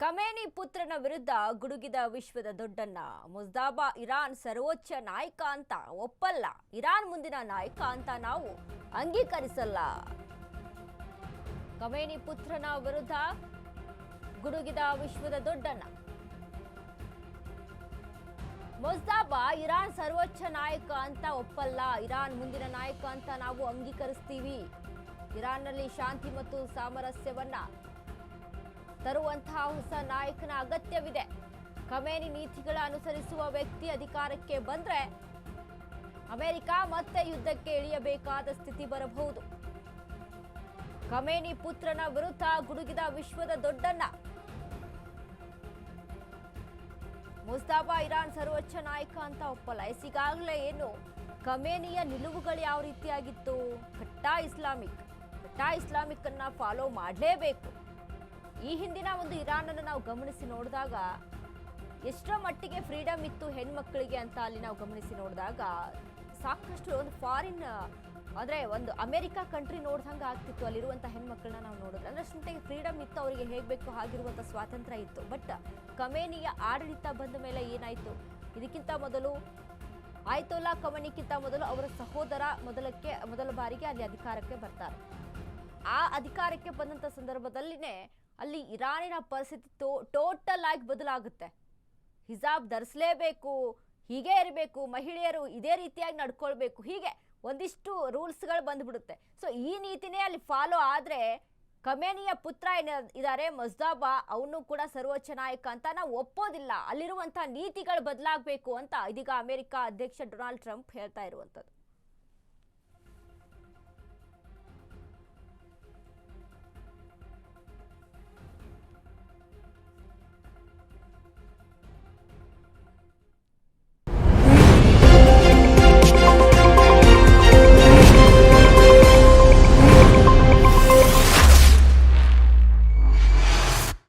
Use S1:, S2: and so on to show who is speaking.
S1: Khamenei ಪುತ್ರನ ವಿರುದ್ಧ ಗುಡುಗಿದ ವಿಶ್ವದ ದೊಡ್ಡಣ್ಣ ಮುಜ್ತಬಾ ಇರಾನ್ ಸರ್ವೋಚ್ಚ ನಾಯಕ ಅಂತ ಒಪ್ಪಲ್ಲ. ಇರಾನ್ ಮುಂದಿನ ನಾಯಕ ಅಂತ ನಾವು ಅಂಗೀಕರಿಸಲ್ಲ. ಖಮೇನಿ ಪುತ್ರನ ವಿರುದ್ಧ ಗುಡುಗಿದ ವಿಶ್ವದ ದೊಡ್ಡಣ್ಣ ಮುಜ್ತಬಾ ಇರಾನ್ ಸರ್ವೋಚ್ಚ ನಾಯಕ ಅಂತ ಒಪ್ಪಲ್ಲ. ಇರಾನ್ ಮುಂದಿನ ನಾಯಕ ಅಂತ ನಾವು ಅಂಗೀಕರಿಸ್ತೀವಿ. ಇರಾನ್ನಲ್ಲಿ ಶಾಂತಿ ಮತ್ತು ಸಾಮರಸ್ಯವನ್ನ ತರುವಂತಹ ಹೊಸ ನಾಯಕನ ಅಗತ್ಯವಿದೆ. ಖಮೇನಿ ನೀತಿಗಳ ಅನುಸರಿಸುವ ವ್ಯಕ್ತಿ ಅಧಿಕಾರಕ್ಕೆ ಬಂದ್ರೆ ಅಮೆರಿಕ ಮತ್ತೆ ಯುದ್ಧಕ್ಕೆ ಇಳಿಯಬೇಕಾದ ಸ್ಥಿತಿ ಬರಬಹುದು. ಖಮೇನಿ ಪುತ್ರನ ವಿರುದ್ಧ ಗುಡುಗಿದ ವಿಶ್ವದ ದೊಡ್ಡಣ್ಣ ಮುಜ್ತಬಾ ಇರಾನ್ ಸರ್ವೋಚ್ಚ ನಾಯಕ ಅಂತ ಒಪ್ಪಲ್ಲ. ಈಗಾಗಲೇ ಏನು ಖಮೇನಿಯ ನಿಲುವುಗಳು ಯಾವ ರೀತಿಯಾಗಿತ್ತು? ಕಟ್ಟಾ ಇಸ್ಲಾಮಿಕ್ ಅನ್ನ ಫಾಲೋ ಮಾಡಲೇಬೇಕು. ಈ ಹಿಂದಿನ ಒಂದು ಇರಾನ್ ಅನ್ನು ನಾವು ಗಮನಿಸಿ ನೋಡಿದಾಗ ಎಷ್ಟರ ಮಟ್ಟಿಗೆ ಫ್ರೀಡಮ್ ಇತ್ತು ಹೆಣ್ಮಕ್ಳಿಗೆ ಅಂತ ಅಲ್ಲಿ ನಾವು ಗಮನಿಸಿ ನೋಡಿದಾಗ ಸಾಕಷ್ಟು ಒಂದು ಫಾರಿನ್ ಅಂದ್ರೆ ಒಂದು ಅಮೆರಿಕಾ ಕಂಟ್ರಿ ನೋಡ್ದಂಗೆ ಆಗ್ತಿತ್ತು. ಅಲ್ಲಿರುವಂಥ ಹೆಣ್ಮಕ್ಳನ್ನ ನಾವು ನೋಡಿದ್ರೆ ಅಂದ್ರೆ ಅಷ್ಟೊಂದಿಗೆ ಫ್ರೀಡಮ್ ಇತ್ತು, ಅವರಿಗೆ ಹೇಗಬೇಕು ಹಾಗಿರುವಂಥ ಸ್ವಾತಂತ್ರ್ಯ ಇತ್ತು. ಬಟ್ ಖಮೇನಿಯ ಆಡಳಿತ ಬಂದ ಮೇಲೆ ಏನಾಯಿತು? ಇದಕ್ಕಿಂತ ಮೊದಲು ಆಯತೊಲ್ಲಾ ಖಮೇನಿಗಿಂತ ಮೊದಲು ಅವರ ಸಹೋದರ ಮೊದಲ ಬಾರಿಗೆ ಅಲ್ಲಿ ಅಧಿಕಾರಕ್ಕೆ ಬರ್ತಾರೆ. ಆ ಅಧಿಕಾರಕ್ಕೆ ಬಂದಂಥ ಸಂದರ್ಭದಲ್ಲಿನೇ ಅಲ್ಲಿ ಇರಾನಿನ ಪರಿಸ್ಥಿತಿ ಟೋಟಲ್ ಆಗಿ ಬದಲಾಗುತ್ತೆ. ಹಿಜಾಬ್ ಧರಿಸಲೇಬೇಕು, ಹೀಗೆ ಇರಬೇಕು, ಮಹಿಳೆಯರು ಇದೇ ರೀತಿಯಾಗಿ ನಡ್ಕೊಳ್ಬೇಕು, ಹೀಗೆ ಒಂದಿಷ್ಟು ರೂಲ್ಸ್ಗಳು ಬಂದ್ಬಿಡುತ್ತೆ. ಸೊ ಈ ನೀತಿನೇ ಅಲ್ಲಿ ಫಾಲೋ ಆದರೆ ಖಮೇನಿಯ ಪುತ್ರ ಇದ್ದಾರೆ ಮುಜ್ತಬಾ, ಅವನು ಕೂಡ ಸರ್ವೋಚ್ಚ ನಾಯಕ ಅಂತ ನಾವು ಒಪ್ಪೋದಿಲ್ಲ. ಅಲ್ಲಿರುವಂತಹ ನೀತಿಗಳು ಬದಲಾಗಬೇಕು ಅಂತ ಇದೀಗ ಅಮೆರಿಕ ಅಧ್ಯಕ್ಷ ಡೊನಾಲ್ಡ್ ಟ್ರಂಪ್ ಹೇಳ್ತಾ ಇರುವಂಥದ್ದು.